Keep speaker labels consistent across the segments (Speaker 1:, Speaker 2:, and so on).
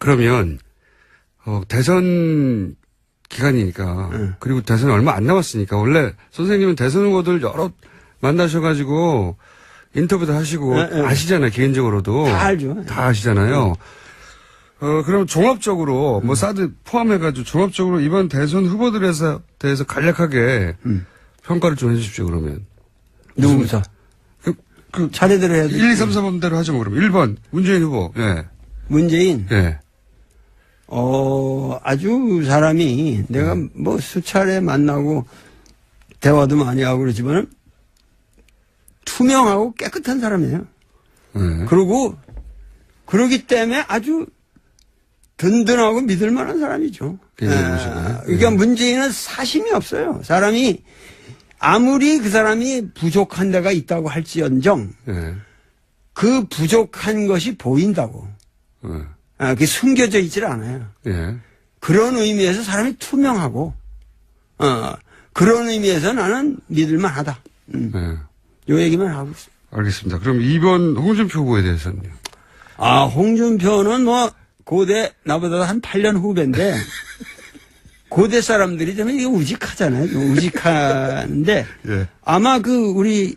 Speaker 1: 그러면 대선 기간이니까 그리고 대선이 얼마 안 남았으니까 원래 선생님은 대선 후보들 여러 만나셔가지고 인터뷰도 하시고 아시잖아요. 개인적으로도.
Speaker 2: 다 알죠.
Speaker 1: 다 아시잖아요. 그럼 종합적으로 뭐 사드 포함해가지고 종합적으로 이번 대선 후보들에 대해서 간략하게 평가를 좀 해주십시오. 그러면.
Speaker 2: 누구부터? 차례대로 해야 돼.
Speaker 1: 1, 2, 3, 4번대로 하죠. 뭐 그러면 1번 문재인 후보. 예.
Speaker 2: 문재인.
Speaker 1: 예.
Speaker 2: 아주 사람이 내가 뭐 수차례 만나고 대화도 많이 하고 그러지만 투명하고 깨끗한 사람이에요. 그리고 그러기 때문에 아주 든든하고 믿을 만한 사람이죠. 그러니까 문재인은 사심이 없어요. 사람이 아무리 그 사람이 부족한 데가 있다고 할지언정 그 부족한 것이 보인다고. 그게 숨겨져 있질 않아요. 그런 의미에서 사람이 투명하고 그런 의미에서 나는 믿을만 하다. 요 얘기만 하고 있습니다.
Speaker 1: 알겠습니다. 그럼 2번 홍준표 후보에 대해서는요?
Speaker 2: 홍준표는 뭐 고대 나보다 한 8년 후배인데 고대 사람들이 좀 이게 우직하잖아요. 우직한데
Speaker 1: 예.
Speaker 2: 아마 우리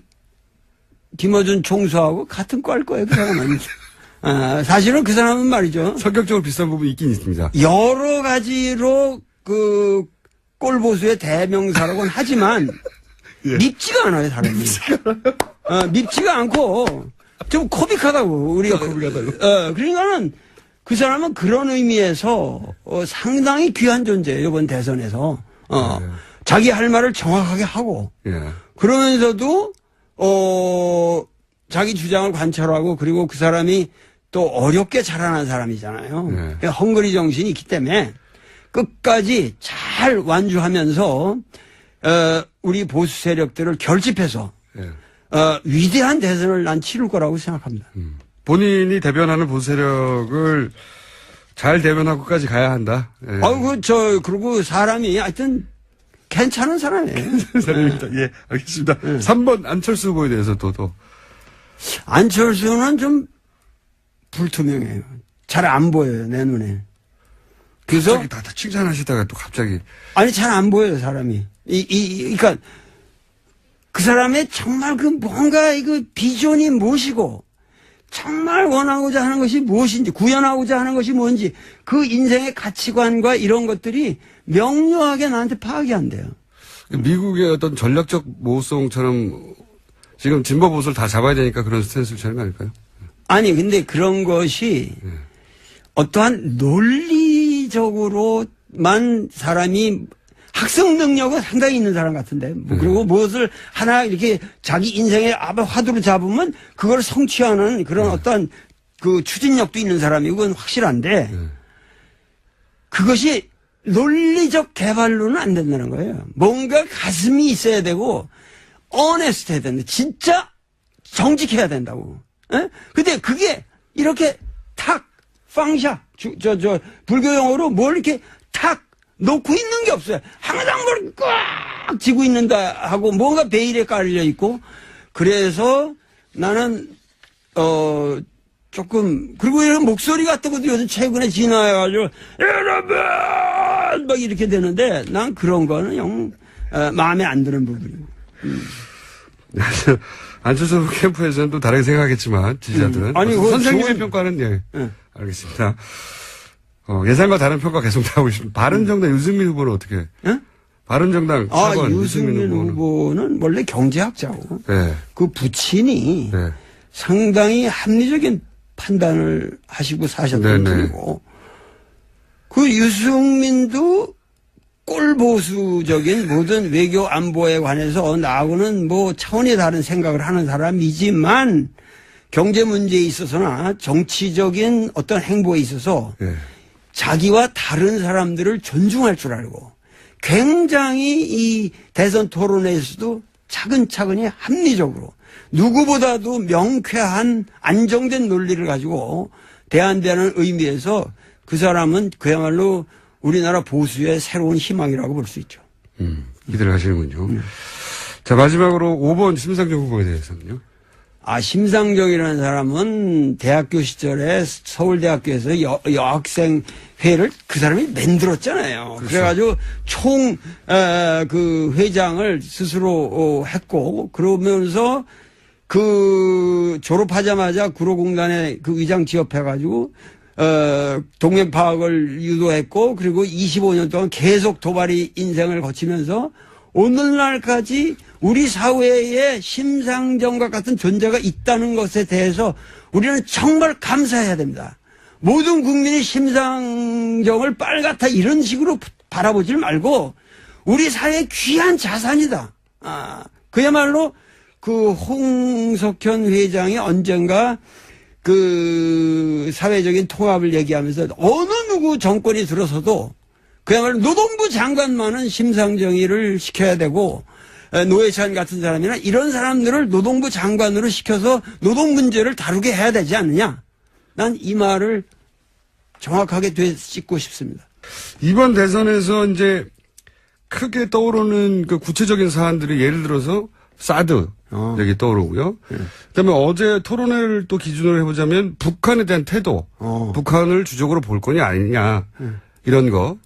Speaker 2: 김어준 총수하고 같은 과일 거예요. 그 사람은. 사실은 그 사람은 말이죠.
Speaker 1: 성격적으로 비슷한 부분이 있긴 있습니다.
Speaker 2: 여러 가지로 꼴보수의 대명사라고는 하지만
Speaker 1: 예.
Speaker 2: 밉지가 않아요, 사람이. 밉지가 않고 좀 코믹하다고 우리가.
Speaker 1: 코믹하다고.
Speaker 2: 그러니까는 그 사람은 그런 의미에서 상당히 귀한 존재예요, 이번 대선에서. 자기 할 말을 정확하게 하고. 그러면서도 자기 주장을 관철하고 그리고 그 사람이 또 어렵게 자라난 사람이잖아요. 헝그리 정신이 있기 때문에 끝까지 잘 완주하면서 우리 보수 세력들을 결집해서 위대한 대선을 난 치를 거라고 생각합니다.
Speaker 1: 본인이 대변하는 보수 세력을 잘 대변하고까지 가야 한다.
Speaker 2: 그리고 사람이 하여튼 괜찮은 사람이에요.
Speaker 1: 예, 알겠습니다. 3번 안철수 후보에 대해서 또.
Speaker 2: 안철수는 좀 불투명해요. 잘 안 보여요, 내 눈에. 그래서.
Speaker 1: 갑자기 다 칭찬하시다가 또 갑자기.
Speaker 2: 아니, 잘 안 보여요, 사람이. 그러니까 그 사람의 정말 뭔가 비전이 무엇이고 정말 원하고자 하는 것이 무엇인지 구현하고자 하는 것이 뭔지 그 인생의 가치관과 이런 것들이 명료하게 나한테 파악이 안 돼요.
Speaker 1: 미국의 어떤 전략적 모성처럼 지금 진보 보수를 다 잡아야 되니까 그런 스탠스를 취하는 거 아닐까요?
Speaker 2: 아니 근데 그런 것이 어떠한 논리적으로만 사람이 학습 능력은 상당히 있는 사람 같은데 그리고 무엇을 하나 이렇게 자기 인생의 화두로 잡으면 그걸 성취하는 그런 어떤 추진력도 있는 사람이 그건 확실한데 그것이 논리적 개발로는 안 된다는 거예요. 뭔가 가슴이 있어야 되고 어네스트 해야 된다. 진짜 정직해야 된다고. 근데 그게 이렇게 탁 팡샤 불교 용어로 뭘 이렇게 탁 놓고 있는 게 없어요. 항상 뭘 꽉 쥐고 있는다 하고 뭔가 베일에 깔려 있고 그래서 나는 조금 그리고 이런 목소리 같은 것도 요즘 최근에 진화해가지고 여러분 막 이렇게 되는데 난 그런 거는 영 마음에 안 드는 부분이고.
Speaker 1: 안철수 캠프에서는 또 다르게 생각하겠지만 지지자들은
Speaker 2: 아니
Speaker 1: 선생님의 평가는 알겠습니다. 예상과 다른 평가 계속 나오고 있습니다. 바른정당 유승민 후보는 어떻게? 바른정당 4번
Speaker 2: 유승민 후보는 원래 경제학자고
Speaker 1: 네.
Speaker 2: 그 부친이 상당히 합리적인 판단을 하시고 사셨던 분이고 그 유승민도 꼴보수적인 모든 외교 안보에 관해서 나하고는 뭐 차원이 다른 생각을 하는 사람이지만 경제 문제에 있어서나 정치적인 어떤 행보에 있어서 자기와 다른 사람들을 존중할 줄 알고 굉장히 이 대선 토론회에서도 차근차근히 합리적으로 누구보다도 명쾌한 안정된 논리를 가지고 대한다는 의미에서 그 사람은 그야말로 우리나라 보수의 새로운 희망이라고 볼 수 있죠.
Speaker 1: 기대를 하시는군요. 자, 마지막으로 5번 심상정 후보에 대해서는요?
Speaker 2: 심상정이라는 사람은 대학교 시절에 서울대학교에서 여학생회를 그 사람이 만들었잖아요.
Speaker 1: 그렇죠.
Speaker 2: 그래가지고 그 회장을 스스로 했고, 그러면서 그 졸업하자마자 구로공단에 그 의장 취업해가지고 동맹 파악을 유도했고, 그리고 25년 동안 계속 도발이 인생을 거치면서 오늘날까지 우리 사회에 심상정과 같은 존재가 있다는 것에 대해서 우리는 정말 감사해야 됩니다. 모든 국민이 심상정을 빨갛다 이런 식으로 바라보지 말고 우리 사회의 귀한 자산이다. 그야말로 그 홍석현 회장이 언젠가 그 사회적인 통합을 얘기하면서 어느 누구 정권이 들어서도 그야말로 노동부 장관만은 심상정이를 시켜야 되고, 노회찬 같은 사람이나 이런 사람들을 노동부 장관으로 시켜서 노동 문제를 다루게 해야 되지 않느냐. 난 이 말을 정확하게 되짚고 싶습니다.
Speaker 1: 이번 대선에서 이제 크게 떠오르는 그 구체적인 사안들이 예를 들어서 사드 얘기 떠오르고요. 그다음에 어제 토론회를 또 기준으로 해보자면 북한에 대한 태도, 북한을 주적으로 볼 거냐 아니냐 이런 거.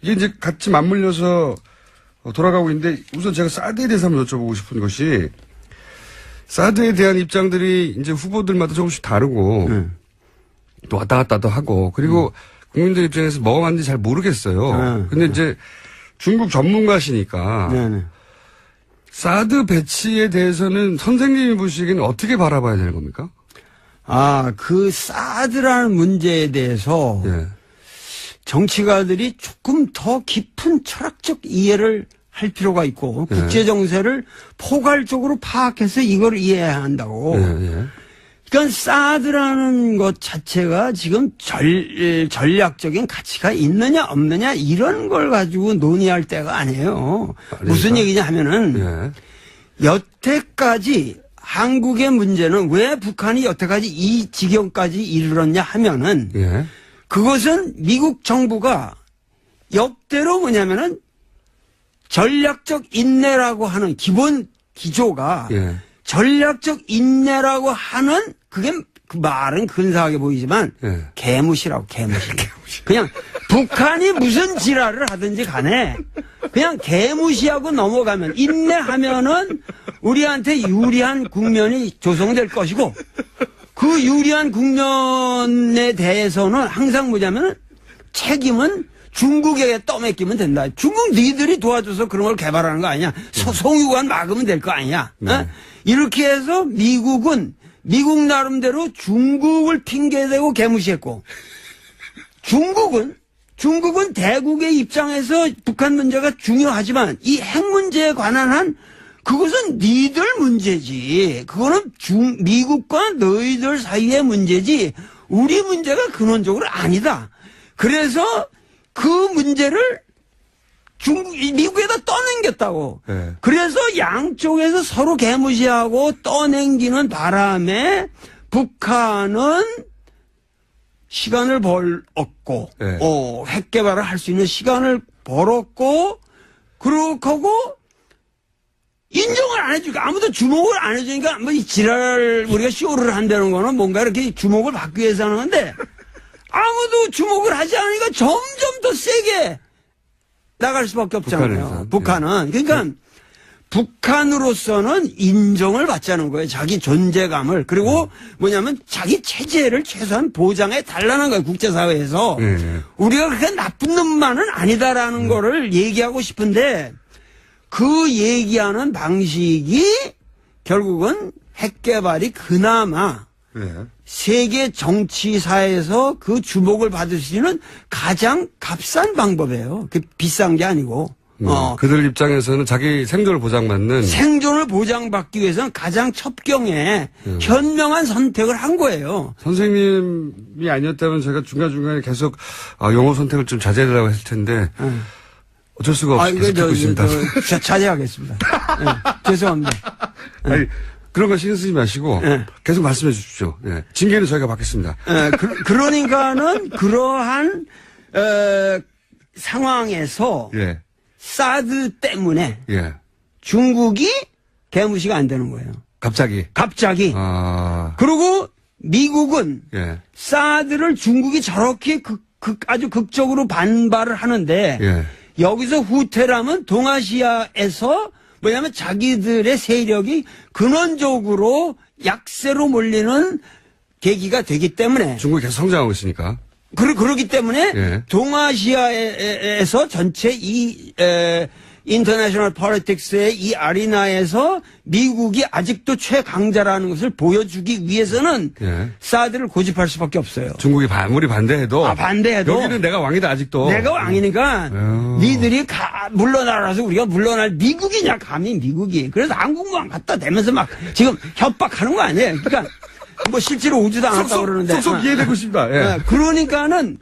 Speaker 1: 이게 이제 같이 맞물려서 돌아가고 있는데 우선 제가 사드에 대해서 한번 여쭤보고 싶은 것이 사드에 대한 입장들이 이제 후보들마다 조금씩 다르고 또 왔다 갔다도 하고 그리고 국민들 입장에서 뭐가 맞는지 잘 모르겠어요. 근데 이제 중국 전문가시니까
Speaker 2: 네네.
Speaker 1: 사드 배치에 대해서는 선생님이 보시기에는 어떻게 바라봐야 되는 겁니까?
Speaker 2: 그 사드라는 문제에 대해서
Speaker 1: 예.
Speaker 2: 정치가들이 조금 더 깊은 철학적 이해를 할 필요가 있고 국제 정세를 포괄적으로 파악해서 이걸 이해해야 한다고. 그러니까 사드라는 것 자체가 지금 전략적인 가치가 있느냐 없느냐 이런 걸 가지고 논의할 때가 아니에요. 무슨 얘기냐 하면은 여태까지 한국의 문제는 왜 북한이 여태까지 이 지경까지 이르렀냐 하면은 그것은 미국 정부가 역대로 뭐냐면은 전략적 인내라고 하는 기본 기조가 전략적 인내라고 하는 그게 그 말은 근사하게 보이지만 개무시라고 개무시. 그냥 북한이 무슨 지랄을 하든지 간에 그냥 개무시하고 넘어가면 인내하면은 우리한테 유리한 국면이 조성될 것이고 그 유리한 국면에 대해서는 항상 뭐냐면 책임은 중국에게 떠맡기면 된다. 중국 니들이 도와줘서 그런 걸 개발하는 거 아니냐. 송유관 막으면 될 거 아니냐. 이렇게 해서 미국은 미국 나름대로 중국을 핑계대고 개무시했고 중국은 대국의 입장에서 북한 문제가 중요하지만 이 핵 문제에 관한 한 그것은 니들 문제지. 그거는 미국과 너희들 사이의 문제지. 우리 문제가 근원적으로 아니다. 그래서 그 문제를 미국에다 떠넘겼다고. 그래서 양쪽에서 서로 개무시하고 떠넘기는 바람에 북한은 시간을 벌었고, 핵 개발을 할 수 있는 시간을 벌었고, 그러고 인정을 안 해주니까 아무도 주목을 안 해주니까 뭐 이 지랄 우리가 쇼를 한다는 거는 뭔가 이렇게 주목을 받기 위해서 하는 건데 아무도 주목을 하지 않으니까 점점 더 세게 나갈 수밖에 없잖아요. 북한은. 그러니까 북한으로서는 인정을 받자는 거예요. 자기 존재감을. 그리고 뭐냐면 자기 체제를 최소한 보장해 달라는 거예요. 국제사회에서. 우리가 그렇게 나쁜 놈만은 아니다라는 거를 얘기하고 싶은데 그 얘기하는 방식이 결국은 핵 개발이 그나마 세계 정치사에서 그 주목을 받을 수 있는 가장 값싼 방법이에요. 그 비싼 게 아니고.
Speaker 1: 그들 입장에서는 자기 생존을 보장받는.
Speaker 2: 생존을 보장받기 위해서는 가장 첩경에 현명한 선택을 한 거예요.
Speaker 1: 선생님이 아니었다면 제가 중간중간에 계속 영어 선택을 좀 자제하려고 했을 텐데 어쩔 수가 없이 계속 듣고 있습니다.
Speaker 2: 자제하겠습니다. 죄송합니다.
Speaker 1: 아니, 그런 거 신경 쓰지 마시고 계속 말씀해 주십시오. 징계는 저희가 받겠습니다.
Speaker 2: 그러니까는 그러한 상황에서 사드 때문에 중국이 개무시가 안 되는 거예요.
Speaker 1: 갑자기. 아.
Speaker 2: 그리고 미국은
Speaker 1: 예.
Speaker 2: 사드를 중국이 저렇게 아주 극적으로 반발을 하는데
Speaker 1: 예.
Speaker 2: 여기서 후퇴라면 동아시아에서 뭐냐면 자기들의 세력이 근원적으로 약세로 몰리는 계기가 되기 때문에
Speaker 1: 중국이 계속 성장하고 있으니까.
Speaker 2: 그러기 때문에
Speaker 1: 예.
Speaker 2: 동아시아에서 전체 인터내셔널 폴리틱스의 이 아리나에서 미국이 아직도 최강자라는 것을 보여주기 위해서는
Speaker 1: 예.
Speaker 2: 사드를 고집할 수밖에 없어요.
Speaker 1: 중국이 아무리 반대해도.
Speaker 2: 반대해도.
Speaker 1: 여기는 내가 왕이다, 아직도.
Speaker 2: 내가 왕이니까 니들이 물러나라서 우리가 물러날 미국이냐, 감히 미국이. 그래서 한국만 갖다 대면서 막 지금 협박하는 거 아니에요. 그러니까 뭐 실제로 오지도 않았다고 그러는데.
Speaker 1: 속속 이해되고 싶다. 예.
Speaker 2: 그러니까는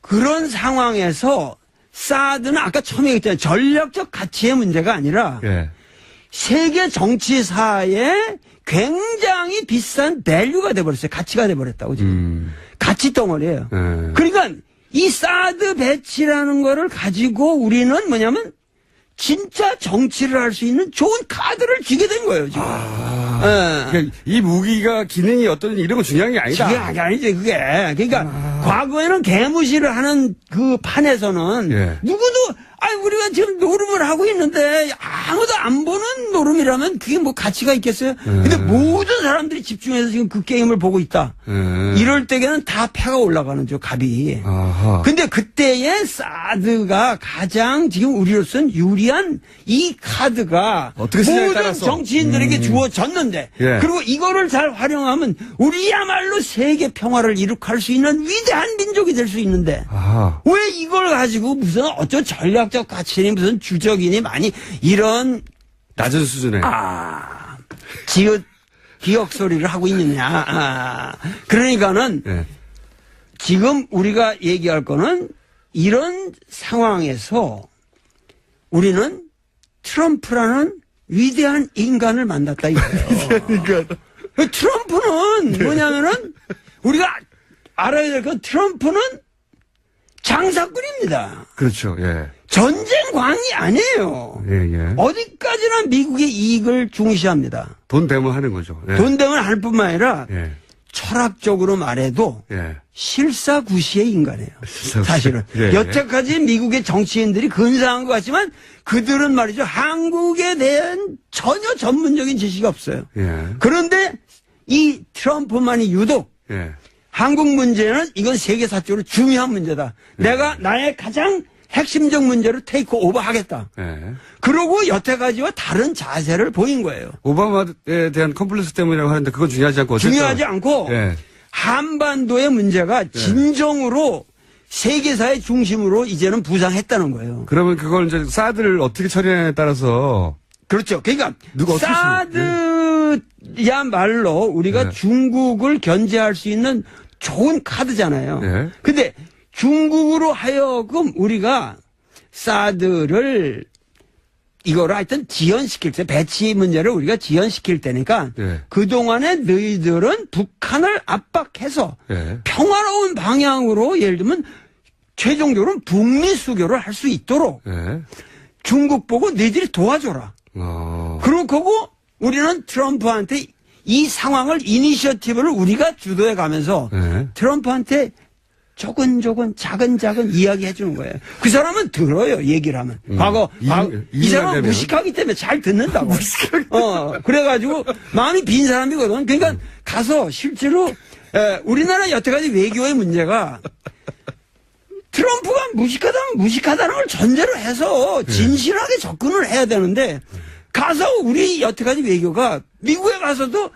Speaker 2: 그런 상황에서 사드는 아까 처음에 얘기했잖아요. 전략적 가치의 문제가 아니라
Speaker 1: 예.
Speaker 2: 세계 정치사에 굉장히 비싼 밸류가 돼버렸어요. 가치가 돼버렸다고 지금. 가치 덩어리예요.
Speaker 1: 예.
Speaker 2: 그러니까 이 사드 배치라는 거를 가지고 우리는 뭐냐면 진짜 정치를 할 수 있는 좋은 카드를 쥐게 된 거예요, 지금.
Speaker 1: 그러니까 이 무기가 기능이 어떤지 이런 건 중요한 게 아니다.
Speaker 2: 그게 아니지, 그게. 그러니까, 과거에는 개무시를 하는 그 판에서는,
Speaker 1: 예.
Speaker 2: 누구도, 우리가 지금 노름을 하고 있는데, 아무도 안 보는 노름이라면 그게 뭐 가치가 있겠어요? 근데 모든 사람들이 집중해서 지금 그 게임을 보고 있다. 이럴 때에는 다 패가 올라가는 죠, 갑이.
Speaker 1: 아하.
Speaker 2: 근데 그때의 사드가 가장 지금 우리로서는 유리한 이 카드가
Speaker 1: 어떻게 쓰냐에
Speaker 2: 모든
Speaker 1: 따라서.
Speaker 2: 정치인들에게 주어졌는데
Speaker 1: 예.
Speaker 2: 그리고 이거를 잘 활용하면 우리야말로 세계 평화를 이룩할 수 있는 위대한 민족이 될 수 있는데
Speaker 1: 아하.
Speaker 2: 왜 이걸 가지고 무슨 어쩌 전략적 가치니 무슨 주적이니 많이 이런
Speaker 1: 낮은 수준에.
Speaker 2: 기억 소리를 하고 있느냐. 그러니까는
Speaker 1: 예.
Speaker 2: 지금 우리가 얘기할 거는 이런 상황에서 우리는 트럼프라는 위대한 인간을 만났다 이거예요. 트럼프는 뭐냐면은 우리가 알아야 될 건 트럼프는 장사꾼입니다.
Speaker 1: 그렇죠. 예.
Speaker 2: 전쟁광이 아니에요.
Speaker 1: 예, 예.
Speaker 2: 어디까지나 미국의 이익을 중시합니다.
Speaker 1: 돈 되면 하는 거죠. 예.
Speaker 2: 돈 되면 할 뿐만 아니라
Speaker 1: 예.
Speaker 2: 철학적으로 말해도
Speaker 1: 예.
Speaker 2: 실사구시의 인간이에요.
Speaker 1: 실사구시.
Speaker 2: 사실은.
Speaker 1: 예.
Speaker 2: 여태까지 미국의 정치인들이 근사한 것 같지만 그들은 말이죠. 한국에 대한 전혀 전문적인 지식이 없어요.
Speaker 1: 예.
Speaker 2: 그런데 이 트럼프만이 유독
Speaker 1: 예.
Speaker 2: 한국 문제는 이건 세계사적으로 중요한 문제다. 내가 나의 가장 핵심적 문제로 테이크 오버 하겠다.
Speaker 1: 예.
Speaker 2: 그러고 여태까지와 다른 자세를 보인 거예요.
Speaker 1: 오바마에 대한 컴플렉스 때문이라고 하는데 그건 중요하지 않고. 어쨌든.
Speaker 2: 중요하지 않고
Speaker 1: 예.
Speaker 2: 한반도의 문제가 진정으로 세계사의 중심으로 이제는 부상했다는 거예요.
Speaker 1: 그러면 그걸 이제 사드를 어떻게 처리하냐에 따라서.
Speaker 2: 그렇죠. 그러니까
Speaker 1: 누가 어떻게
Speaker 2: 사드야말로 우리가
Speaker 1: 네.
Speaker 2: 중국을 견제할 수 있는 좋은 카드잖아요.
Speaker 1: 네.
Speaker 2: 근데 중국으로 하여금 우리가 사드를 이거를 하여튼 지연시킬 때 배치 문제를 우리가 지연시킬 때니까
Speaker 1: 네.
Speaker 2: 그동안에 너희들은 북한을 압박해서
Speaker 1: 네.
Speaker 2: 평화로운 방향으로 예를 들면 최종적으로는 북미 수교를 할 수 있도록
Speaker 1: 네.
Speaker 2: 중국 보고 너희들이 도와줘라. 그러고 우리는 트럼프한테 이 상황을 이니셔티브를 우리가 주도해 가면서
Speaker 1: 네.
Speaker 2: 트럼프한테 조근조근 작은 이야기해 주는 거예요. 그 사람은 들어요, 얘기를 하면. 이 사람은 무식하기 때문에 잘 듣는다고. 그래가지고 마음이 빈 사람이거든. 그러니까 가서 실제로 우리나라 여태까지 외교의 문제가 트럼프가 무식하다는 걸 전제로 해서 진실하게 접근을 해야 되는데 가서 우리 여태까지 외교가 미국에 가서도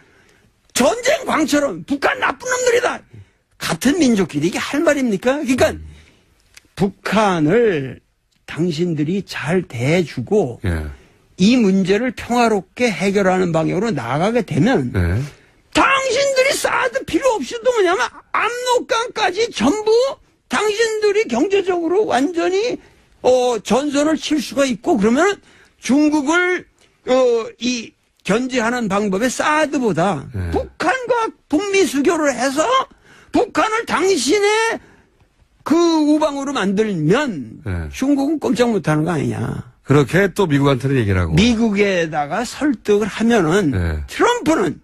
Speaker 2: 전쟁 광처럼 북한 나쁜 놈들이다. 같은 민족끼리 이게 할 말입니까? 그러니까 북한을 당신들이 잘 대해주고
Speaker 1: 예.
Speaker 2: 이 문제를 평화롭게 해결하는 방향으로 나가게 되면
Speaker 1: 네.
Speaker 2: 당신들이 사드 필요 없이도 뭐냐면 압록강까지 전부 당신들이 경제적으로 완전히 전선을 칠 수가 있고 그러면 중국을 이 견제하는 방법에 사드보다
Speaker 1: 네.
Speaker 2: 북한과 북미 수교를 해서 북한을 당신의 그 우방으로 만들면
Speaker 1: 네.
Speaker 2: 중국은 꼼짝 못하는 거 아니냐.
Speaker 1: 그렇게 또 미국한테는 얘기를 하고.
Speaker 2: 미국에다가 설득을 하면은
Speaker 1: 네.
Speaker 2: 트럼프는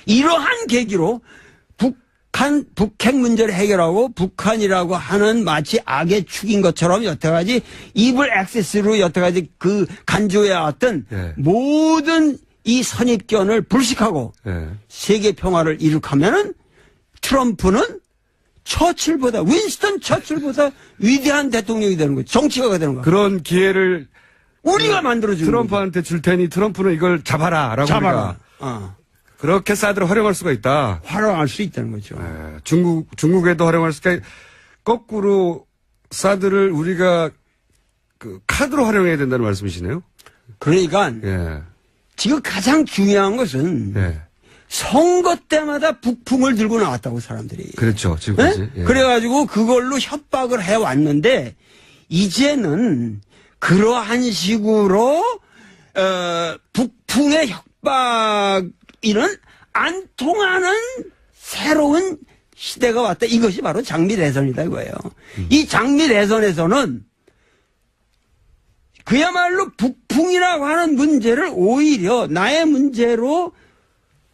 Speaker 2: 이러한 계기로 북핵 문제를 해결하고 북한이라고 하는 마치 악의 축인 것처럼 여태까지 이블 액세스로 여태까지 그 간주해왔던
Speaker 1: 네.
Speaker 2: 모든 이 선입견을 불식하고
Speaker 1: 네.
Speaker 2: 세계 평화를 이룩하면은 트럼프는 윈스턴 처칠보다 위대한 대통령이 되는 거죠. 정치가가 되는 거예요.
Speaker 1: 그런 기회를
Speaker 2: 우리가 만들어주는
Speaker 1: 트럼프한테 줄 테니 트럼프는 이걸 잡아라라고
Speaker 2: 잡아라.
Speaker 1: 우리가 그렇게 사드를 활용할 수가 있다.
Speaker 2: 활용할 수 있다는 거죠.
Speaker 1: 예, 중국에도 활용할 수 있다. 거꾸로 사드를 우리가 그 카드로 활용해야 된다는 말씀이시네요.
Speaker 2: 그러니까
Speaker 1: 예.
Speaker 2: 지금 가장 중요한 것은
Speaker 1: 예.
Speaker 2: 선거 때마다 북풍을 들고 나왔다고 사람들이.
Speaker 1: 그렇죠. 지금까지.
Speaker 2: 네?
Speaker 1: 예.
Speaker 2: 그래가지고 그걸로 협박을 해왔는데 이제는 그러한 식으로 북풍의 협박이는 안 통하는 새로운 시대가 왔다. 이것이 바로 장미 대선이다 이거예요. 이 장미 대선에서는 그야말로 북풍이라고 하는 문제를 오히려 나의 문제로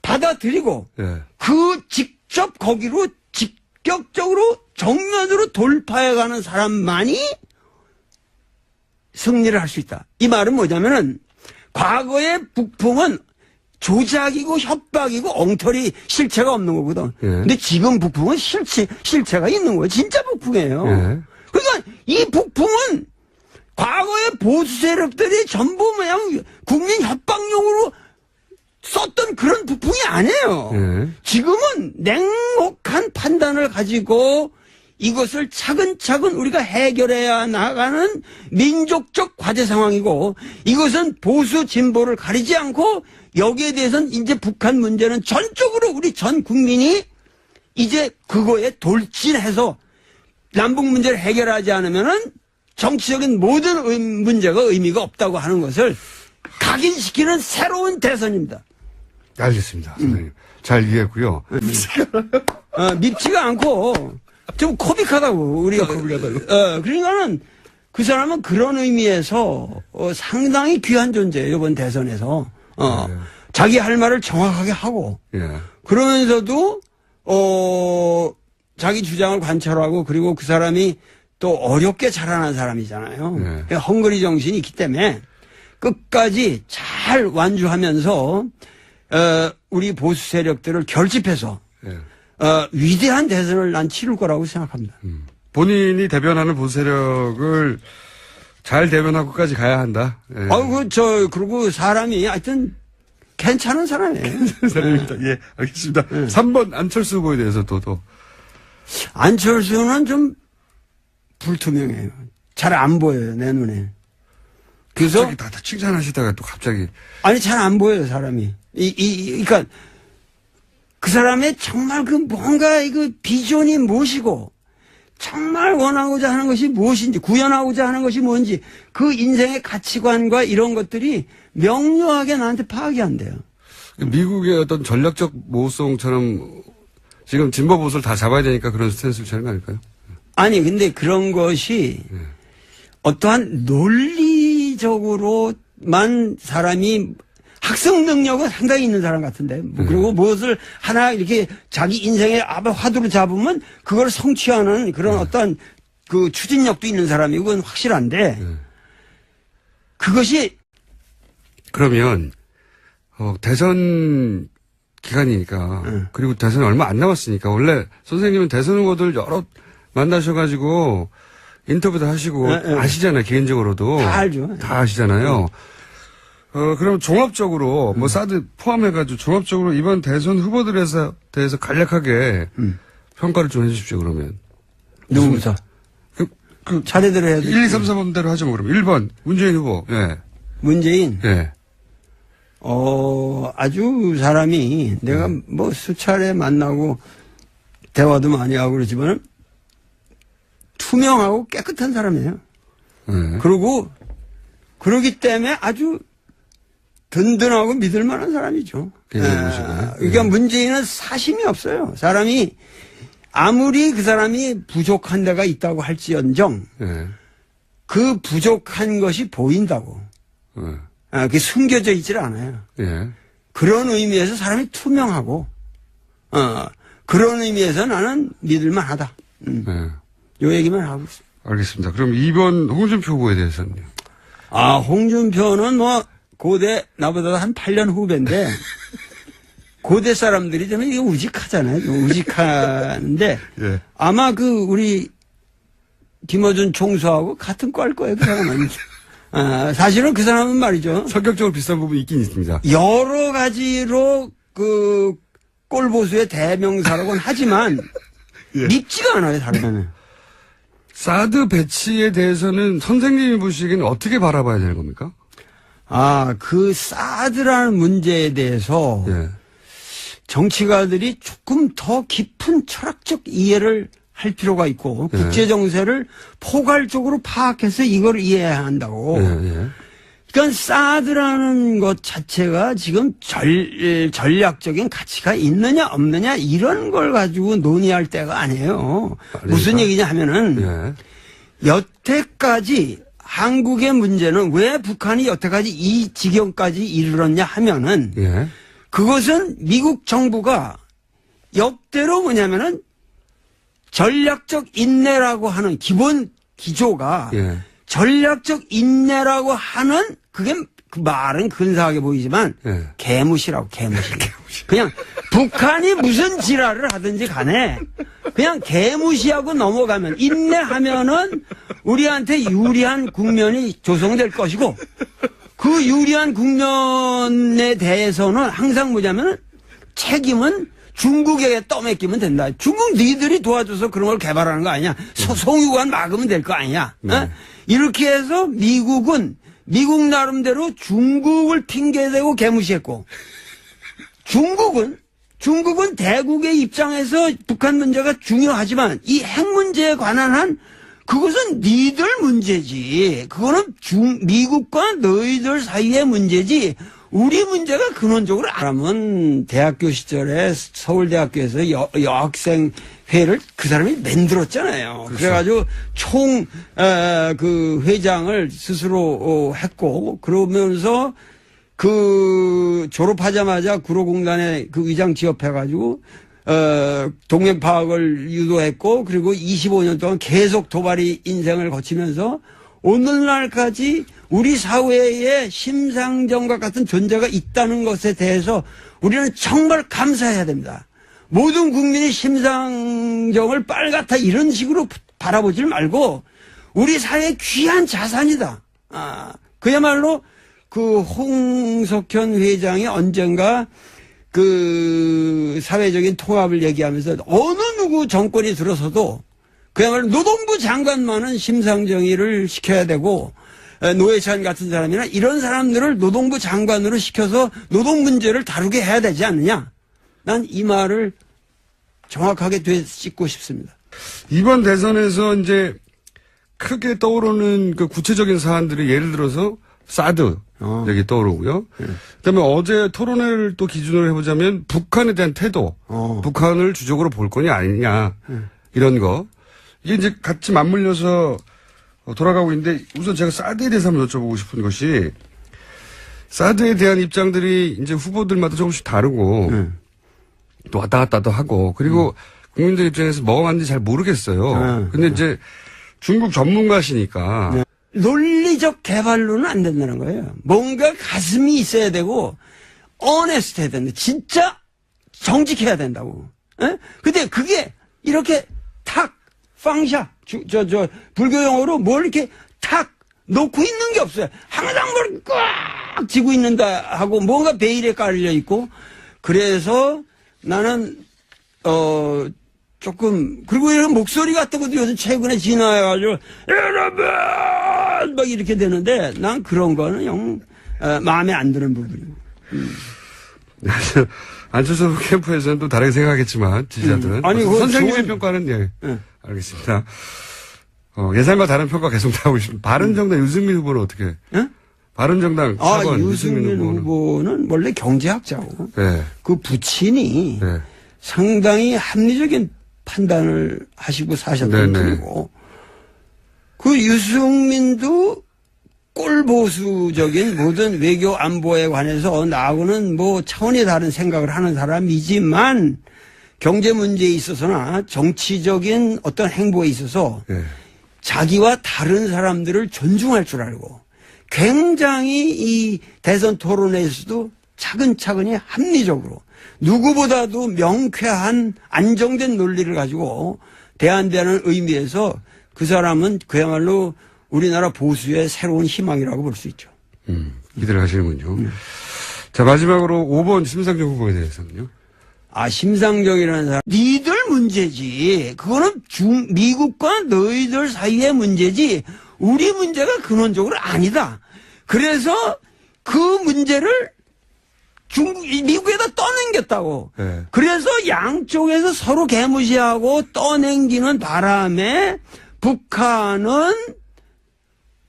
Speaker 2: 받아들이고
Speaker 1: 예.
Speaker 2: 그 직접 거기로 직격적으로 정면으로 돌파해가는 사람만이 승리를 할 수 있다. 이 말은 뭐냐면은 과거의 북풍은 조작이고 협박이고 엉터리 실체가 없는 거거든.
Speaker 1: 예.
Speaker 2: 근데 지금 북풍은 실체가 있는 거예요. 진짜 북풍이에요.
Speaker 1: 예.
Speaker 2: 그러니까 이 북풍은 과거의 보수 세력들이 전부 그냥 국민 협박용으로 썼던 그런 북풍이 아니에요.
Speaker 1: 예.
Speaker 2: 지금은 냉혹한 판단을 가지고 이것을 차근차근 우리가 해결해야 나가는 민족적 과제 상황이고 이것은 보수 진보를 가리지 않고 여기에 대해서는 이제 북한 문제는 전적으로 우리 전 국민이 이제 그거에 돌진해서 남북 문제를 해결하지 않으면은 정치적인 모든 문제가 의미가 없다고 하는 것을 각인시키는 새로운 대선입니다.
Speaker 1: 알겠습니다. 선생님. 잘 이해했고요.
Speaker 2: 밉지가 않고 좀 코믹하다고 우리가 그러니까는 그 사람은 그런 의미에서 상당히 귀한 존재예요. 이번 대선에서
Speaker 1: 네.
Speaker 2: 자기 할 말을 정확하게 하고
Speaker 1: 예.
Speaker 2: 그러면서도 자기 주장을 관철하고 그리고 그 사람이 또 어렵게 자라난 사람이잖아요.
Speaker 1: 네.
Speaker 2: 헝그리 정신이 있기 때문에 끝까지 잘 완주하면서 우리 보수 세력들을 결집해서
Speaker 1: 예.
Speaker 2: 위대한 대선을 난 치를 거라고 생각합니다.
Speaker 1: 본인이 대변하는 보수 세력을 잘 대변하고까지 가야 한다. 예.
Speaker 2: 그리고 사람이 하여튼 괜찮은 사람이에요.
Speaker 1: 사람입니다. 예, 알겠습니다. 3번 안철수 후보에 대해서 또.
Speaker 2: 안철수는 좀 불투명해요. 잘 안 보여요, 내 눈에. 그래서
Speaker 1: 갑자기 다 칭찬하시다가 또 갑자기.
Speaker 2: 아니, 잘 안 보여요, 사람이. 그러니까 그 사람의 정말 그 뭔가 그 비전이 무엇이고 정말 원하고자 하는 것이 무엇인지 구현하고자 하는 것이 뭔지 그 인생의 가치관과 이런 것들이 명료하게 나한테 파악이 안 돼요.
Speaker 1: 미국의 어떤 전략적 모성처럼 지금 진보 보수를 다 잡아야 되니까 그런 스탠스를 취하는 거 아닐까요?
Speaker 2: 아니, 근데 그런 것이 어떠한 논리적으로만 사람이 학습 능력은 상당히 있는 사람 같은데. 그리고 무엇을 하나 이렇게 자기 인생의 앞에 화두로 잡으면 그걸 성취하는 그런 어떤 그 추진력도 있는 사람이고 그건 확실한데 그것이
Speaker 1: 그러면 대선 기간이니까 그리고 대선이 얼마 안 남았으니까 원래 선생님은 대선 후보들 여러 만나셔가지고 인터뷰도 하시고 아시잖아요. 개인적으로도.
Speaker 2: 다 알죠.
Speaker 1: 다 아시잖아요. 그럼 종합적으로 뭐 사드 포함해가지고 종합적으로 이번 대선 후보들에 대해서 간략하게 평가를 좀 해주십시오. 그러면
Speaker 2: 누구부터? 차례대로 해야 돼.
Speaker 1: 1, 2, 3, 4번대로 하죠. 뭐 그럼 1번 문재인 후보. 예.
Speaker 2: 문재인.
Speaker 1: 예.
Speaker 2: 아주 사람이 내가 뭐 수차례 만나고 대화도 많이 하고 그러지만 투명하고 깨끗한 사람이에요.
Speaker 1: 예.
Speaker 2: 그리고 그러기 때문에 아주 든든하고 믿을 만한 사람이죠. 그러니까 문재인은 사심이 없어요. 사람이 아무리 그 사람이 부족한 데가 있다고 할지언정 그 부족한 것이 보인다고. 그게 숨겨져 있질 않아요.
Speaker 1: 예.
Speaker 2: 그런 의미에서 사람이 투명하고, 그런 의미에서 나는 믿을만 하다. 요 얘기만 하고 있어요.
Speaker 1: 알겠습니다. 그럼 2번 홍준표 후보에 대해서는요?
Speaker 2: 홍준표는 뭐, 고대, 나보다 한 8년 후배인데, 고대 사람들이 좀 이게 우직하잖아요. 우직한데,
Speaker 1: 예.
Speaker 2: 아마 우리, 김어준 총수하고 같은 과일 거예요, 그 사람은. 사실은 그 사람은 말이죠.
Speaker 1: 성격적으로 비슷한 부분이 있긴 있습니다.
Speaker 2: 여러 가지로 꼴보수의 대명사라고는 하지만,
Speaker 1: 예.
Speaker 2: 밉지가 않아요, 다르면.
Speaker 1: 사드 배치에 대해서는 선생님이 보시기에는 어떻게 바라봐야 되는 겁니까?
Speaker 2: 사드라는 문제에 대해서
Speaker 1: 예.
Speaker 2: 정치가들이 조금 더 깊은 철학적 이해를 할 필요가 있고 국제 정세를 포괄적으로 파악해서 이걸 이해해야 한다고. 그러니까 사드라는 것 자체가 지금 전략적인 가치가 있느냐 없느냐 이런 걸 가지고 논의할 때가 아니에요. 무슨 얘기냐 하면은 여태까지 한국의 문제는 왜 북한이 여태까지 이 지경까지 이르렀냐 하면은 그것은 미국 정부가 역대로 뭐냐면은 전략적 인내라고 하는 기본 기조가 전략적 인내라고 하는 그게 그 말은 근사하게 보이지만 개무시라고 개무시. 그냥 북한이 무슨 지랄을 하든지 간에 그냥 개무시하고 넘어가면 인내하면은 우리한테 유리한 국면이 조성될 것이고 그 유리한 국면에 대해서는 항상 뭐냐면 책임은 중국에게 떠맡기면 된다. 중국 니들이 도와줘서 그런 걸 개발하는 거 아니냐. 송유관 막으면 될 거 아니냐. 이렇게 해서 미국은 미국 나름대로 중국을 핑계대고 개무시했고 중국은 대국의 입장에서 북한 문제가 중요하지만 이 핵 문제에 관한 한 그것은 니들 문제지. 그거는 미국과 너희들 사이의 문제지. 우리 문제가 근원적으로 알면 대학교 시절에 서울대학교에서 여학생회를 그 사람이 만들었잖아요. 그렇죠. 그래가지고 그 회장을 스스로 했고 그러면서 졸업하자마자 구로공단에 그 의장 취업해가지고 동맹 파악을 유도했고 그리고 25년 동안 계속 도발이 인생을 거치면서 오늘날까지 우리 사회에 심상정과 같은 존재가 있다는 것에 대해서 우리는 정말 감사해야 됩니다. 모든 국민이 심상정을 빨갛다 이런 식으로 바라보질 말고 우리 사회의 귀한 자산이다. 그야말로 홍석현 회장이 언젠가 사회적인 통합을 얘기하면서 어느 누구 정권이 들어서도 그야말로 노동부 장관만은 심상정의를 시켜야 되고 노회찬 같은 사람이나 이런 사람들을 노동부 장관으로 시켜서 노동 문제를 다루게 해야 되지 않느냐. 난 이 말을 정확하게 되짚고 싶습니다.
Speaker 1: 이번 대선에서 이제 크게 떠오르는 그 구체적인 사안들이 예를 들어서 사드 여기 떠오르고요. 그다음에 어제 토론회를 또 기준으로 해보자면 북한에 대한 태도, 북한을 주적으로 볼 거냐 아니냐 이런 거 이게 이제 같이 맞물려서 돌아가고 있는데 우선 제가 사드에 대해서 한번 여쭤보고 싶은 것이 사드에 대한 입장들이 이제 후보들마다 조금씩 다르고 또 왔다 갔다도 하고 그리고 국민들 입장에서 뭐가 맞는지 잘 모르겠어요. 근데 이제 중국 전문가시니까
Speaker 2: 논리적 개발로는 안 된다는 거예요. 뭔가 가슴이 있어야 되고 어네스트 해야 된다. 진짜 정직해야 된다고. 근데 그게 이렇게 탁 방샤 불교 용어로 뭘 이렇게 탁 놓고 있는 게 없어요. 항상 뭘 꽉 쥐고 있는다 하고 뭔가 베일에 깔려 있고 그래서 나는 조금 그리고 이런 목소리 같은 것도 요즘 최근에 진화해가지고 여러분 막 이렇게 되는데 난 그런 거는 영 마음에 안 드는 부분이고.
Speaker 1: 안철수 캠프에서는 또 다르게 생각하겠지만 지지자들은
Speaker 2: 아니
Speaker 1: 선생님의 평가는 알겠습니다. 예상과 다른 평가 계속 나오고 있습니다. 바른정당 유승민 후보는 어떻게? 바른정당 차관
Speaker 2: 유승민 후보는 원래 경제학자고 그 부친이 상당히 합리적인 판단을 하시고 사셨던 분이고 그 그 유승민도 꼴보수적인 모든 외교 안보에 관해서 나하고는 뭐 차원이 다른 생각을 하는 사람이지만 경제 문제에 있어서나 정치적인 어떤 행보에 있어서
Speaker 1: 예.
Speaker 2: 자기와 다른 사람들을 존중할 줄 알고 굉장히 이 대선 토론회에서도 차근차근히 합리적으로 누구보다도 명쾌한 안정된 논리를 가지고 대한다는 의미에서 그 사람은 그야말로 우리나라 보수의 새로운 희망이라고 볼 수 있죠.
Speaker 1: 기대를 하시는군요. 자, 마지막으로 5번 심상정 후보에 대해서는요.
Speaker 2: 심상정이라는 사람, 니들 문제지. 그거는 미국과 너희들 사이의 문제지. 우리 문제가 근원적으로 아니다. 그래서 그 문제를 미국에다 떠넘겼다고.
Speaker 1: 네.
Speaker 2: 그래서 양쪽에서 서로 개무시하고 떠넘기는 바람에 북한은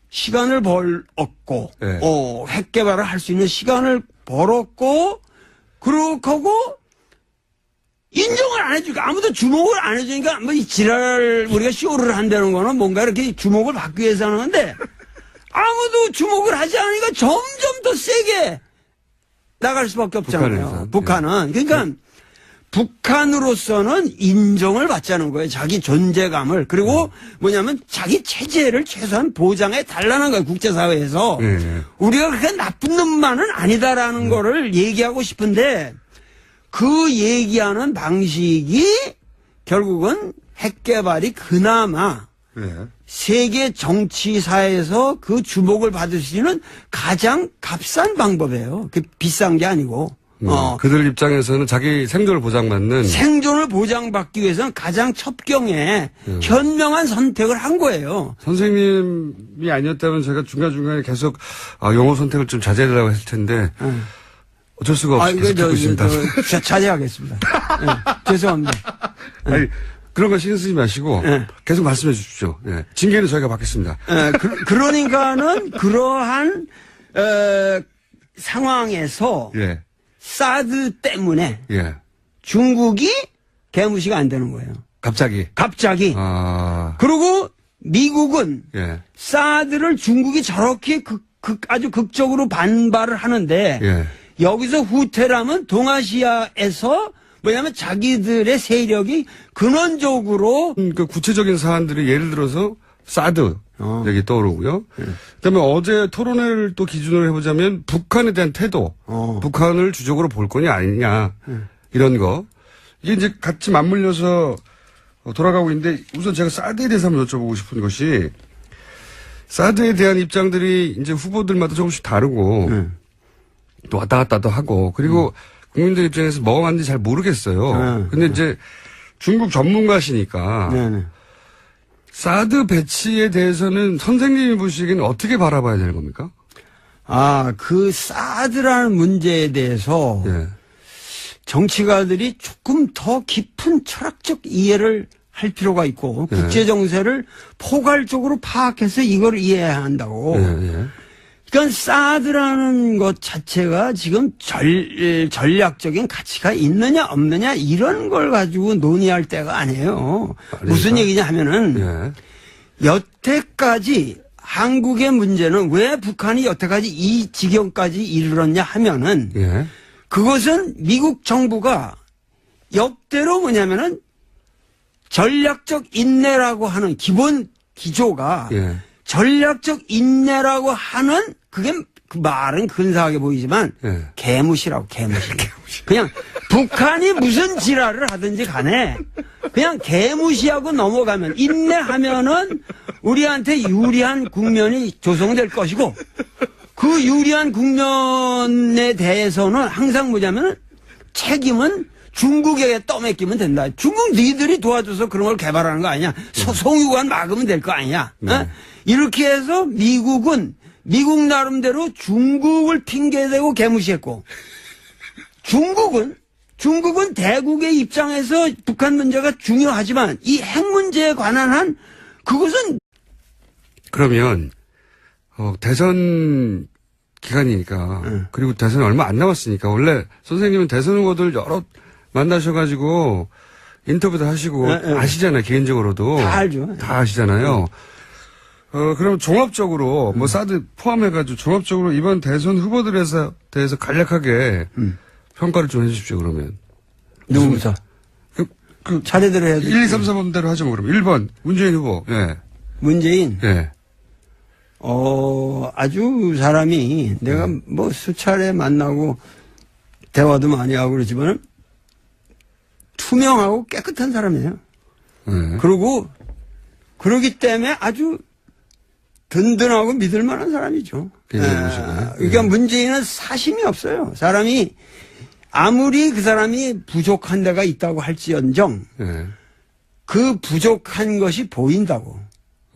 Speaker 2: 시간을 벌었고,
Speaker 1: 네.
Speaker 2: 핵 개발을 할 수 있는 시간을 벌었고, 그러고 인정을 안 해주니까 아무도 주목을 안 해주니까 뭐 이 지랄 우리가 쇼를 한다는 거는 뭔가 이렇게 주목을 받기 위해서 하는 건데 아무도 주목을 하지 않으니까 점점 더 세게 나갈 수밖에 없잖아요. 북한은. 그러니까 북한으로서는 인정을 받자는 거예요. 자기 존재감을. 그리고 뭐냐면 자기 체제를 최소한 보장해 달라는 거예요. 국제사회에서. 우리가 그렇게 나쁜 놈만은 아니다라는 거를 얘기하고 싶은데 그 얘기하는 방식이 결국은 핵 개발이 그나마 세계 정치사에서 그 주목을 받을 수 있는 가장 값싼 방법이에요. 그 비싼 게 아니고.
Speaker 1: 그들 입장에서는 자기 생존을 보장받는.
Speaker 2: 생존을 보장받기 위해서는 가장 첩경에 현명한 선택을 한 거예요.
Speaker 1: 선생님이 아니었다면 제가 중간중간에 계속 용어 선택을 좀 자제해달라고 했을 텐데 어쩔 수가 없이 계속 듣고 있습니다.
Speaker 2: 자제하겠습니다. 네, 죄송합니다.
Speaker 1: 아니, 그런 거 신경 쓰지 마시고 계속 말씀해 주십시오. 징계는 저희가 받겠습니다.
Speaker 2: 그러니까는 그러한 상황에서 사드 때문에 중국이 개무시가 안 되는 거예요.
Speaker 1: 갑자기.
Speaker 2: 그리고 미국은 사드를 중국이 저렇게 아주 극적으로 반발을 하는데 여기서 후퇴라면 동아시아에서 뭐냐면 자기들의 세력이 근원적으로
Speaker 1: 그 구체적인 사안들이 예를 들어서 사드 얘기 떠오르고요. 그다음에 어제 토론회를 또 기준으로 해보자면 북한에 대한 태도, 북한을 주적으로 볼 거냐 아니냐 이런 거 이게 이제 같이 맞물려서 돌아가고 있는데 우선 제가 사드에 대해서 한번 여쭤보고 싶은 것이 사드에 대한 입장들이 이제 후보들마다 조금씩 다르고 또 왔다 갔다도 하고 그리고 국민들 입장에서 뭐가 맞는지 잘 모르겠어요. 근데 이제 중국 전문가시니까 사드 배치에 대해서는 선생님이 보시기에는 어떻게 바라봐야 되는 겁니까?
Speaker 2: 그 사드라는 문제에 대해서 정치가들이 조금 더 깊은 철학적 이해를 할 필요가 있고 국제 정세를 포괄적으로 파악해서 이걸 이해해야 한다고. 그러니까 사드라는 것 자체가 지금 전략적인 가치가 있느냐 없느냐 이런 걸 가지고 논의할 때가 아니에요. 무슨 얘기냐 하면은 여태까지 한국의 문제는 왜 북한이 여태까지 이 지경까지 이르렀냐 하면은 그것은 미국 정부가 역대로 뭐냐면은 전략적 인내라고 하는 기본 기조가 전략적 인내라고 하는 그게 그 말은 근사하게 보이지만 개무시라고 개무시. 그냥 북한이 무슨 지랄을 하든지 간에 그냥 개무시하고 넘어가면 인내하면은 우리한테 유리한 국면이 조성될 것이고 그 유리한 국면에 대해서는 항상 뭐냐면 책임은 중국에게 떠맡기면 된다. 중국 니들이 도와줘서 그런 걸 개발하는 거 아니냐. 송유관 막으면 될 거 아니냐. 이렇게 해서 미국은 미국 나름대로 중국을 핑계대고 개무시했고 중국은 대국의 입장에서 북한 문제가 중요하지만 이 핵 문제에 관한 한 그것은
Speaker 1: 그러면 대선 기간이니까 그리고 대선이 얼마 안 남았으니까 원래 선생님은 대선 후보들 여러 만나셔가지고 인터뷰도 하시고 아시잖아요. 개인적으로도
Speaker 2: 다 알죠.
Speaker 1: 다 아시잖아요. 그럼 종합적으로, 뭐, 사드 포함해가지고 종합적으로 이번 대선 후보들에 대해서 간략하게 평가를 좀 해주십시오, 그러면.
Speaker 2: 누구부터? 차례대로 해야 돼.
Speaker 1: 1, 2, 3, 4번대로 하죠, 뭐, 그럼. 1번, 문재인 후보, 예.
Speaker 2: 문재인?
Speaker 1: 예.
Speaker 2: 아주 사람이 내가 뭐 수차례 만나고 대화도 많이 하고 그러지만 투명하고 깨끗한 사람이에요.
Speaker 1: 예.
Speaker 2: 그리고 그러기 때문에 아주 든든하고 믿을 만한 사람이죠. 그러니까 문재인은 사심이 없어요. 사람이 아무리 그 사람이 부족한 데가 있다고 할지언정
Speaker 1: 예.
Speaker 2: 그 부족한 것이 보인다고.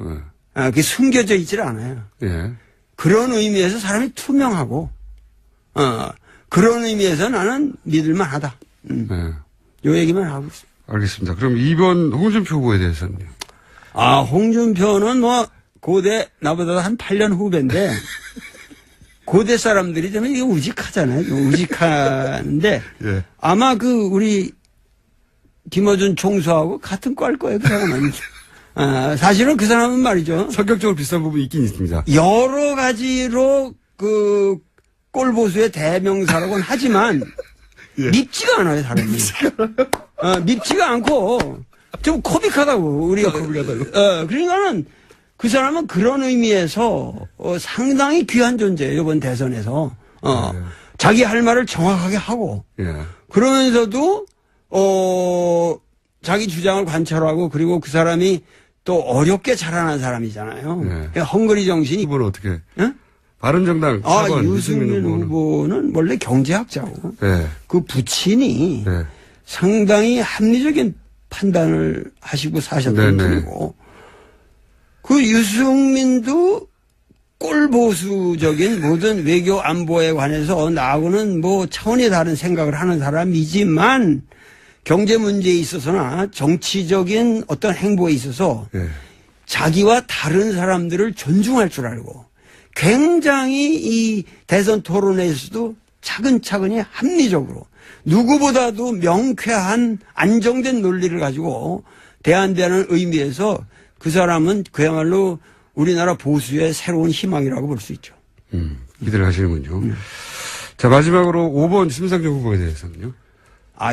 Speaker 1: 예.
Speaker 2: 그게 숨겨져 있질 않아요.
Speaker 1: 예.
Speaker 2: 그런 의미에서 사람이 투명하고, 그런 의미에서 나는 믿을만 하다.
Speaker 1: 예.
Speaker 2: 요 얘기만 하고 있습니다.
Speaker 1: 알겠습니다. 그럼 2번 홍준표 후보에 대해서는요?
Speaker 2: 홍준표는 뭐, 고대, 나보다 한 8년 후배인데, 고대 사람들이 좀 이게 우직하잖아요. 좀 우직한데,
Speaker 1: 예.
Speaker 2: 아마 우리, 김어준 총수하고 같은 과일 거예요. 그 사람은. 사실은 그 사람은 말이죠.
Speaker 1: 성격적으로 비슷한 부분이 있긴 있습니다.
Speaker 2: 여러 가지로 꼴보수의 대명사라고는 하지만
Speaker 1: 예.
Speaker 2: 밉지가 않아요, 사람이. 밉지가 않고 좀 코믹하다고 우리가.
Speaker 1: 코믹하다고.
Speaker 2: 그러니까는 그 사람은 그런 의미에서 상당히 귀한 존재예요, 이번 대선에서. 자기 할 말을 정확하게 하고.
Speaker 1: 예.
Speaker 2: 그러면서도 자기 주장을 관철하고 그리고 그 사람이 또 어렵게 자라난 사람이잖아요.
Speaker 1: 네.
Speaker 2: 헝그리 정신이.
Speaker 1: 후보는 어떻게?
Speaker 2: 예?
Speaker 1: 바른정당 차관
Speaker 2: 유승민 후보는 원래 경제학자고
Speaker 1: 네.
Speaker 2: 그 부친이
Speaker 1: 네.
Speaker 2: 상당히 합리적인 판단을 하시고 사셨던
Speaker 1: 네네.
Speaker 2: 분이고 그 유승민도 꼴보수적인 모든 외교 안보에 관해서 나하고는 뭐 차원이 다른 생각을 하는 사람이지만 경제 문제에 있어서나 정치적인 어떤 행보에 있어서
Speaker 1: 네.
Speaker 2: 자기와 다른 사람들을 존중할 줄 알고 굉장히 이 대선 토론회에서도 차근차근히 합리적으로 누구보다도 명쾌한 안정된 논리를 가지고 대한다는 의미에서 그 사람은 그야말로 우리나라 보수의 새로운 희망이라고 볼 수 있죠.
Speaker 1: 기대를 하시는군요. 자, 마지막으로 5번 심상정 후보에 대해서는요?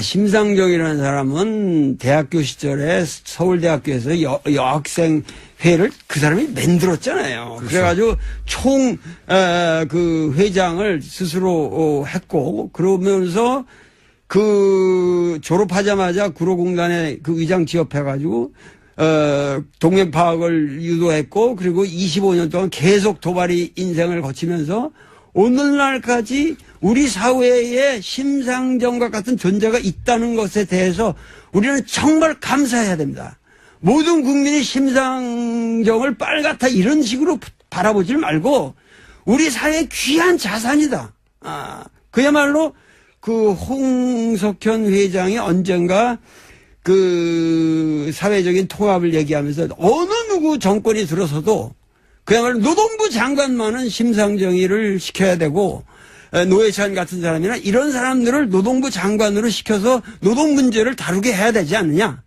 Speaker 2: 심상정이라는 사람은 대학교 시절에 서울대학교에서 여학생회를 그 사람이 만들었잖아요.
Speaker 1: 그렇죠.
Speaker 2: 그래가지고 그 회장을 스스로 했고, 그러면서 졸업하자마자 구로공단에 그 의장 취업해가지고, 동맹 파악을 유도했고, 그리고 25년 동안 계속 도발이 인생을 거치면서 오늘날까지 우리 사회에 심상정과 같은 존재가 있다는 것에 대해서 우리는 정말 감사해야 됩니다. 모든 국민이 심상정을 빨갛다 이런 식으로 바라보질 말고 우리 사회의 귀한 자산이다. 그야말로 홍석현 회장이 언젠가 사회적인 통합을 얘기하면서 어느 누구 정권이 들어서도 그야말로 노동부 장관만은 심상정이를 시켜야 되고 노회찬 같은 사람이나 이런 사람들을 노동부 장관으로 시켜서 노동 문제를 다루게 해야 되지 않느냐.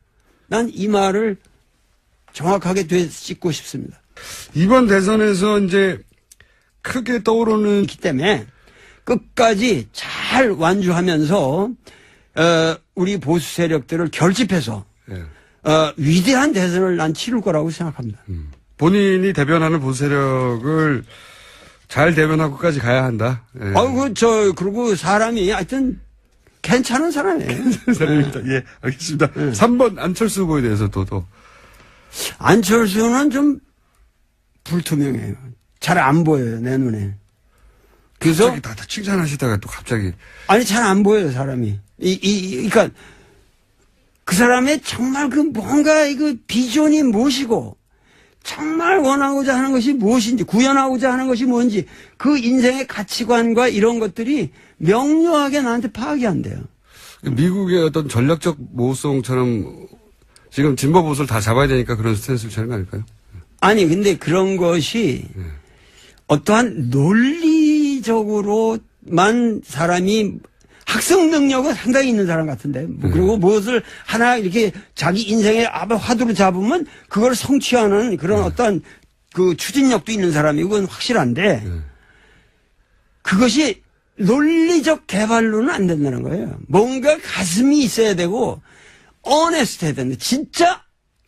Speaker 2: 난 이 말을 정확하게 되짚고 싶습니다.
Speaker 1: 이번 대선에서 이제 크게 떠오르는
Speaker 2: 있기 때문에 끝까지 잘 완주하면서 우리 보수 세력들을 결집해서 위대한 대선을 난 치를 거라고 생각합니다.
Speaker 1: 본인이 대변하는 보수 세력을 잘 대변하고까지 가야 한다. 예.
Speaker 2: 그리고 사람이 하여튼 괜찮은 사람이에요.
Speaker 1: 사람입니다. 예, 알겠습니다. 3번 안철수 후보에 대해서 또.
Speaker 2: 안철수는 좀 불투명해요. 잘 안 보여요, 내 눈에. 그래서.
Speaker 1: 갑자기 다 칭찬하시다가 또 갑자기.
Speaker 2: 잘 안 보여요, 사람이. 그러니까 그 사람의 정말 뭔가 비전이 무엇이고 정말 원하고자 하는 것이 무엇인지, 구현하고자 하는 것이 뭔지, 그 인생의 가치관과 이런 것들이 명료하게 나한테 파악이 안 돼요.
Speaker 1: 미국의 어떤 전략적 모성처럼 지금 진보 보수를 다 잡아야 되니까 그런 스탠스를 취하는 거 아닐까요?
Speaker 2: 아니, 근데 그런 것이 어떠한 논리적으로만 사람이 학습 능력은 상당히 있는 사람 같은데. 그리고 무엇을 하나 이렇게 자기 인생의 화두로 잡으면 그걸 성취하는 그런 어떤 그 추진력도 있는 사람이고 그건 확실한데 그것이 논리적 개발로는 안 된다는 거예요. 뭔가 가슴이 있어야 되고 어네스트 해야 된다. 진짜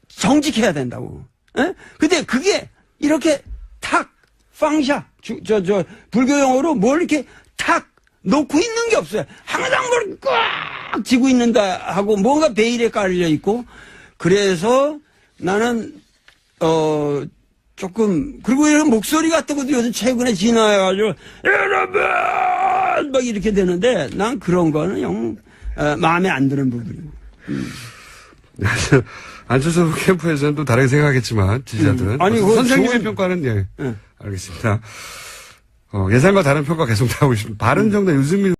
Speaker 2: 정직해야 된다고. 예? 근데 그게 이렇게 탁 팡샤 불교 용어로 뭘 이렇게 탁 놓고 있는 게 없어요. 항상 뭘 꽉 쥐고 있는다 하고 뭔가 베일에 깔려 있고 그래서 나는 조금 그리고 이런 목소리 같은 것도 요즘 최근에 진화해가지고 여러분 막 이렇게 되는데 난 그런 거는 영 마음에 안 드는 부분이고.
Speaker 1: 안철수 캠프에서는 또 다르게 생각하겠지만 지지자들은
Speaker 2: 아니,
Speaker 1: 선생님의 평가는 예 알겠습니다. 예상과 다른 평가 계속 나오고 있습니다. 바른정당 유승민